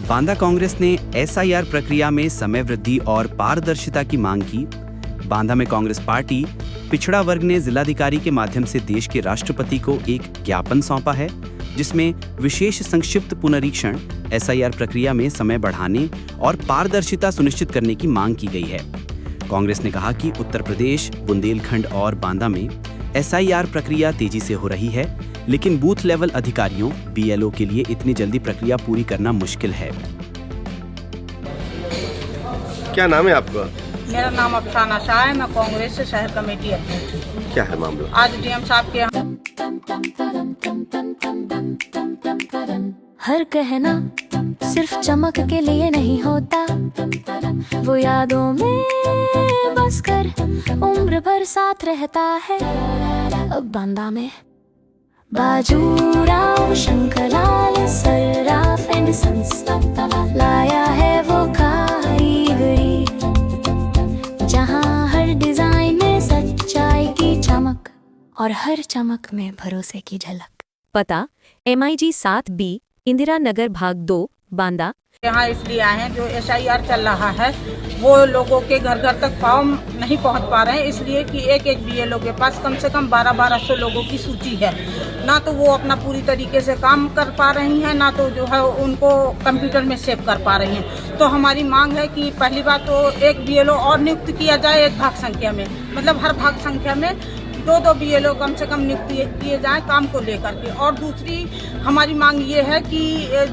बांदा कांग्रेस ने एसआईआर प्रक्रिया में समय वृद्धि और पारदर्शिता की मांग की। बांदा में कांग्रेस पार्टी पिछड़ा वर्ग ने जिलाधिकारी के माध्यम से देश के राष्ट्रपति को एक ज्ञापन सौंपा है, जिसमें विशेष संक्षिप्त पुनरीक्षण एसआईआर प्रक्रिया में समय बढ़ाने और पारदर्शिता सुनिश्चित करने की मांग की गई है। कांग्रेस ने कहा कि उत्तर प्रदेश, बुंदेलखंड और बांदा में एसआईआर प्रक्रिया तेजी से हो रही है, लेकिन बूथ लेवल अधिकारियों बीएलओ के लिए इतनी जल्दी प्रक्रिया पूरी करना मुश्किल है। क्या नाम है आपका? मेरा नाम अफसाना शाह है। मैं कांग्रेस से शहर कमेटी अध्यक्ष हूँ। क्या है मामला? आज डीएम साहब के यहाँ हर कहना सिर्फ चमक के लिए नहीं होता, वो यादों में बस कर उम्र भर साथ रहता है। अब बांदा में बाजूराव शंकरलाल सर्राफ एंड सन्स लाया है वो कारीगरी, जहाँ हर डिजाइन में सच्चाई की चमक और हर चमक में भरोसे की झलक। पता MIG 7B इंदिरा नगर भाग 2 बांदा। यहाँ इसलिए आए हैं, जो एसआईआर चल रहा है वो लोगों के घर घर तक फॉर्म नहीं पहुँच पा रहे हैं, इसलिए कि एक एक बीएलओ के पास कम से कम 1200 लोगों की सूची है। ना तो वो अपना पूरी तरीके से काम कर पा रही हैं, ना तो जो है उनको कंप्यूटर में सेव कर पा रही हैं। तो हमारी मांग है कि पहली बात तो एक बीएलओ और नियुक्त किया जाए, एक भाग संख्या में, मतलब हर भाग संख्या में 2-2 बीएलओ कम से कम नियुक्त किए जाएं काम को लेकर के। और दूसरी हमारी मांग ये है कि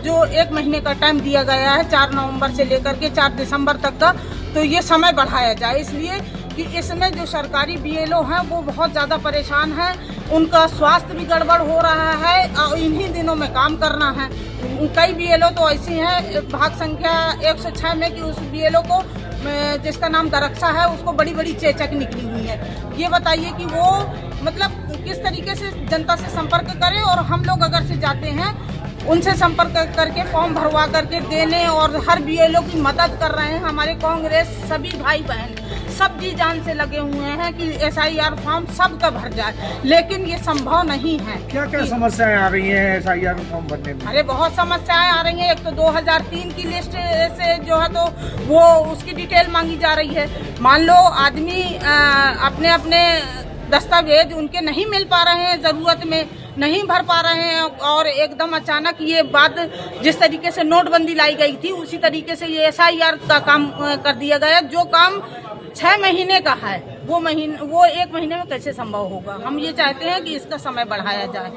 जो 1 महीने का टाइम दिया गया है 4 नवंबर से लेकर के 4 दिसंबर तक का, तो ये समय बढ़ाया जाए, इसलिए कि इसमें जो सरकारी बीएलओ हैं वो बहुत ज़्यादा परेशान हैं, उनका स्वास्थ्य भी गड़बड़ हो रहा है और इन्हीं दिनों में काम करना है। कई बीएलओ तो ऐसी हैं भाग संख्या 106 में कि उस बीएलओ को जिसका नाम दरक्षा है उसको बड़ी बड़ी चेचक निकली हुई है। ये बताइए कि वो मतलब किस तरीके से जनता से संपर्क करें, और हम लोग अगर से जाते हैं उनसे संपर्क करके फॉर्म भरवा करके देने और हर बीएलओ की मदद कर रहे हैं। हमारे कांग्रेस सभी भाई बहन सब जी जान से लगे हुए हैं कि एसआईआर फॉर्म सबका भर जाए, लेकिन ये संभव नहीं है। क्या क्या समस्याएं आ रही हैं एसआईआर फॉर्म भरने में? अरे बहुत समस्याएं आ रही हैं। एक तो 2003 की लिस्ट से जो है तो वो उसकी डिटेल मांगी जा रही है। मान लो आदमी अपने अपने दस्तावेज उनके नहीं मिल पा रहे हैं, ज़रूरत में नहीं भर पा रहे हैं, और एकदम अचानक ये बात जिस तरीके से नोटबंदी लाई गई थी उसी तरीके से ये एसआईआर का काम कर दिया गया। जो काम 6 महीने का है वो 1 महीने में कैसे संभव होगा? हम ये चाहते हैं कि इसका समय बढ़ाया जाए।